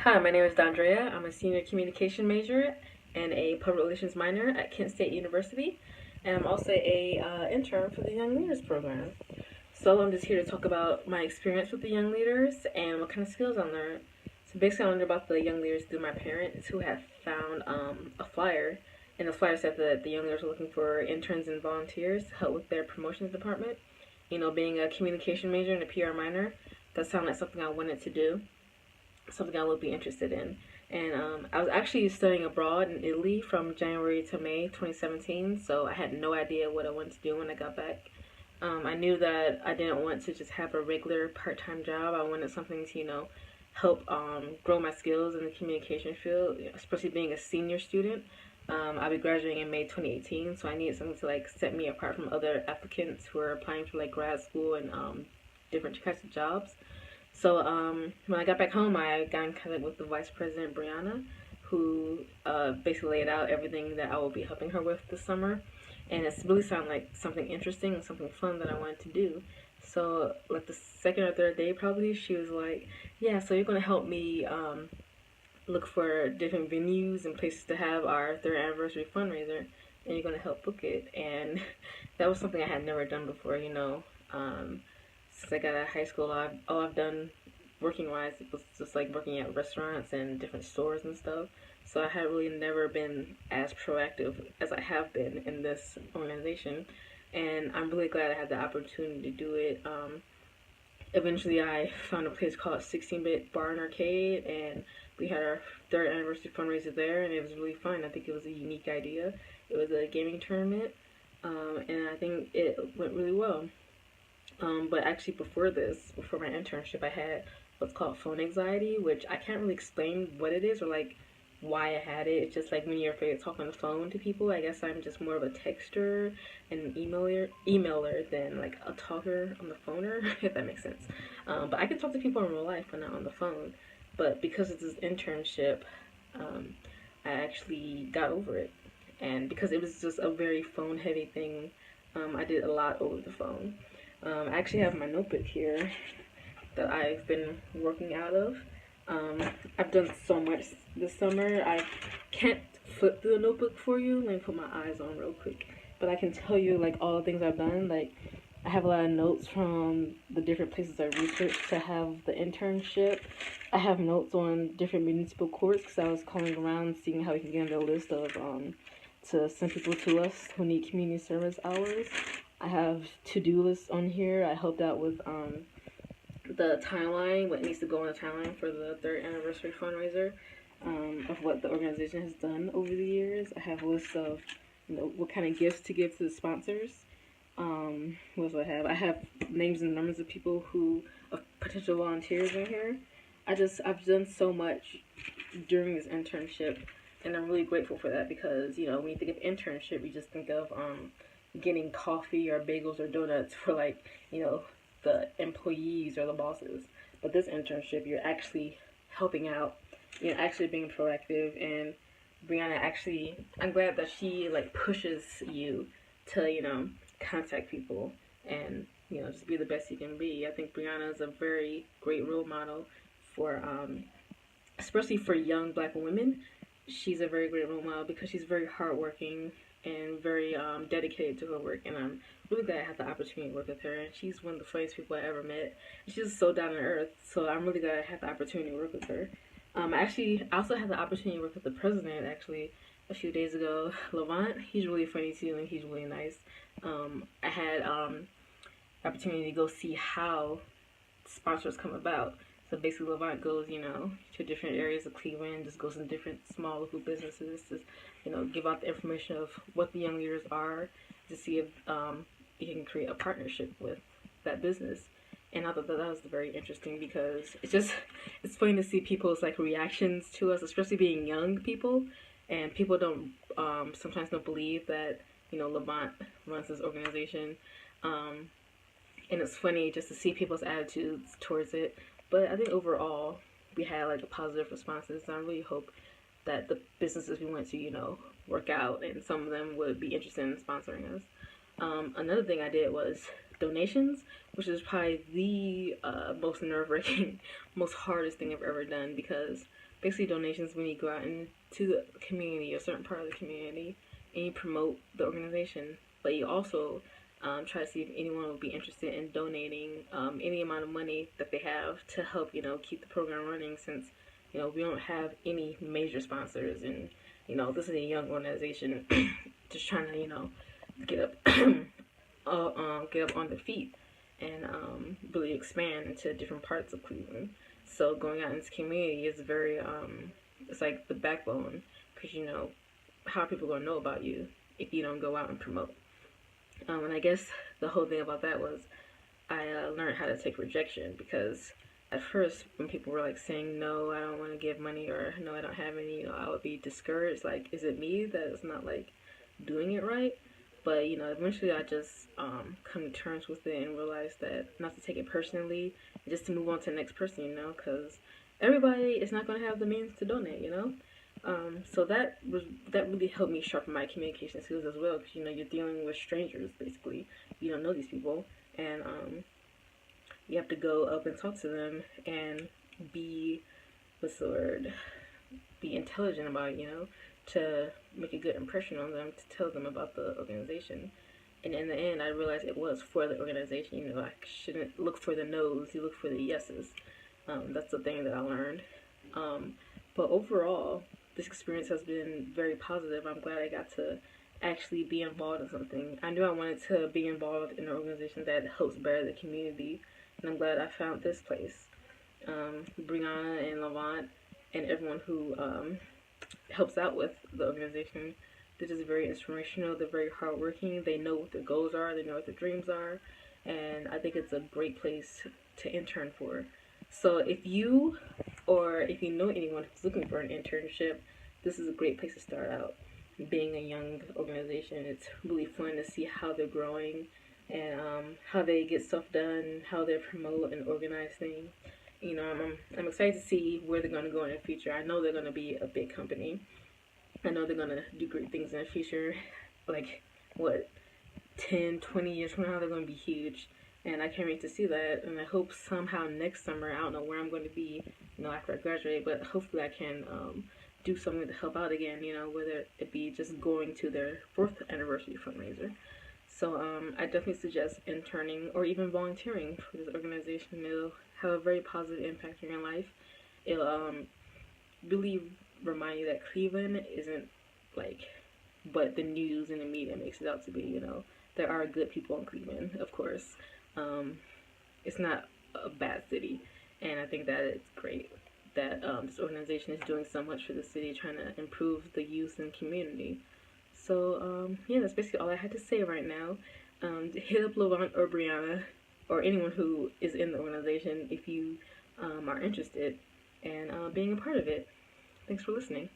Hi, my name is Dreya. I'm a senior communication major and a public relations minor at Kent State University, and I'm also a intern for the Young Leaders program. So I'm just here to talk about my experience with the Young Leaders and what kind of skills I learned. So basically, I learned about the Young Leaders through my parents who had found a flyer, and the flyer said that the Young Leaders were looking for interns and volunteers to help with their promotions department. You know, being a communication major and a PR minor, that sounded like something I wanted to do, something I would be interested in. And I was actually studying abroad in Italy from January to May 2017, so I had no idea what I wanted to do when I got back. I knew that I didn't want to just have a regular part-time job. I wanted something to, help grow my skills in the communication field, especially being a senior student. I'll be graduating in May 2018, so I needed something to like set me apart from other applicants who are applying for like grad school and different kinds of jobs. So when I got back home, I got in contact with the vice president, Brianna, who basically laid out everything that I will be helping her with this summer. And it's really sounded like something interesting and something fun that I wanted to do. So like the second or third day probably, she was like, yeah, so you're going to help me look for different venues and places to have our third anniversary fundraiser, and you're going to help book it. And that was something I had never done before. Since I got out of high school, all I've done working wise was just like working at restaurants and different stores and stuff. So I had really never been as proactive as I have been in this organization, and I'm really glad I had the opportunity to do it. Eventually, I found a place called 16-Bit Bar and Arcade, and we had our third anniversary fundraiser there, and it was really fun. I think it was a unique idea. It was a gaming tournament, and I think it went really well. But actually, before my internship, I had what's called phone anxiety, which I can't really explain what it is or like why I had it. It's just like when you're afraid to talk on the phone to people. I guess I'm just more of a texter and an emailer than like a talker on the phoner, if that makes sense. But I can talk to people in real life, but not on the phone. But because it's this internship, I actually got over it, and because it was just a very phone heavy thing, I did a lot over the phone. I actually have my notebook here that I've been working out of. I've done so much this summer. I can't flip through the notebook for you. Let me put my eyes on real quick. But I can tell you like all the things I've done. Like I have a lot of notes from the different places I researched to have the internship. I have notes on different municipal courts because I was calling around seeing how we can get on the list of to send people to us who need community service hours. I have to-do lists on here. I helped out with the timeline, what needs to go on the timeline for the third anniversary fundraiser, of what the organization has done over the years. I have lists of what kind of gifts to give to the sponsors. What do I have? I have names and numbers of people of potential volunteers in here. I've done so much during this internship, and I'm really grateful for that because, when you think of internship, you just think of getting coffee or bagels or donuts for like, the employees or the bosses. But this internship, you're actually helping out, you're actually being proactive, and Brianna actually, I'm glad that she like pushes you to, contact people and, just be the best you can be. I think Brianna is a very great role model for, especially for young black women. She's a very great role model because she's very hardworking and very dedicated to her work, and I'm really glad I had the opportunity to work with her. And she's one of the funniest people I ever met. She's just so down to earth, so I'm really glad I had the opportunity to work with her. I also had the opportunity to work with the president actually a few days ago, Levant. He's really funny too, and he's really nice. I had opportunity to go see how sponsors come about. So basically, Levant goes, to different areas of Cleveland, just goes in different small local businesses to, give out the information of what the young leaders are, to see if you can create a partnership with that business. And I thought that was very interesting because it's funny to see people's like reactions to us, especially being young people, and people don't sometimes don't believe that Levant runs this organization, and it's funny just to see people's attitudes towards it. But I think overall, we had like a positive responses. And I really hope that the businesses we went to, work out, and some of them would be interested in sponsoring us. Another thing I did was donations, which is probably the most nerve-wracking, most hardest thing I've ever done, because basically donations, when you go out into the community, a certain part of the community, and you promote the organization, but you also try to see if anyone would be interested in donating any amount of money that they have to help, keep the program running, since, we don't have any major sponsors, and, this is a young organization just trying to, get up, get up on their feet and really expand into different parts of Cleveland. So going out into the community is very, it's like the backbone, because, how are people going to know about you if you don't go out and promote? And I guess the whole thing about that was I learned how to take rejection, because at first when people were like saying, no, I don't want to give money, or no, I don't have any, I would be discouraged. Like, is it me that is not like doing it right? But, eventually I just come to terms with it and realize that not to take it personally, and just to move on to the next person, because everybody is not going to have the means to donate, so that really helped me sharpen my communication skills as well, because, you're dealing with strangers, basically. You don't know these people, and you have to go up and talk to them and be, be intelligent about it, to make a good impression on them, to tell them about the organization. And in the end, I realized it was for the organization. I shouldn't look for the no's, you look for the yeses. That's the thing that I learned. But overall, this experience has been very positive. I'm glad I got to actually be involved in something. I knew I wanted to be involved in an organization that helps better the community, and I'm glad I found this place. Brianna and Lavant and everyone who helps out with the organization, they're just very inspirational. They're very hardworking. They know what their goals are. They know what their dreams are. And I think it's a great place to intern for. So if you know anyone who's looking for an internship, this is a great place to start out. Being a young organization, it's really fun to see how they're growing, and how they get stuff done, how they promote and organize things. I'm excited to see where they're going to go in the future. I know they're going to be a big company. I know they're going to do great things in the future. Like, 10, 20 years from now, they're going to be huge. And I can't wait to see that. And I hope somehow next summer, I don't know where I'm going to be, after I graduate, but hopefully I can do something to help out again, whether it be just going to their 4th anniversary fundraiser. So I definitely suggest interning or even volunteering for this organization. It'll have a very positive impact on your life. It'll really remind you that Cleveland isn't like what the news and the media makes it out to be. There are good people in Cleveland, of course. It's not a bad city, and I think that it's great that this organization is doing so much for the city, trying to improve the youth and community. So, yeah, that's basically all I had to say right now. Hit up Lavant or Brianna or anyone who is in the organization if you are interested in being a part of it. Thanks for listening.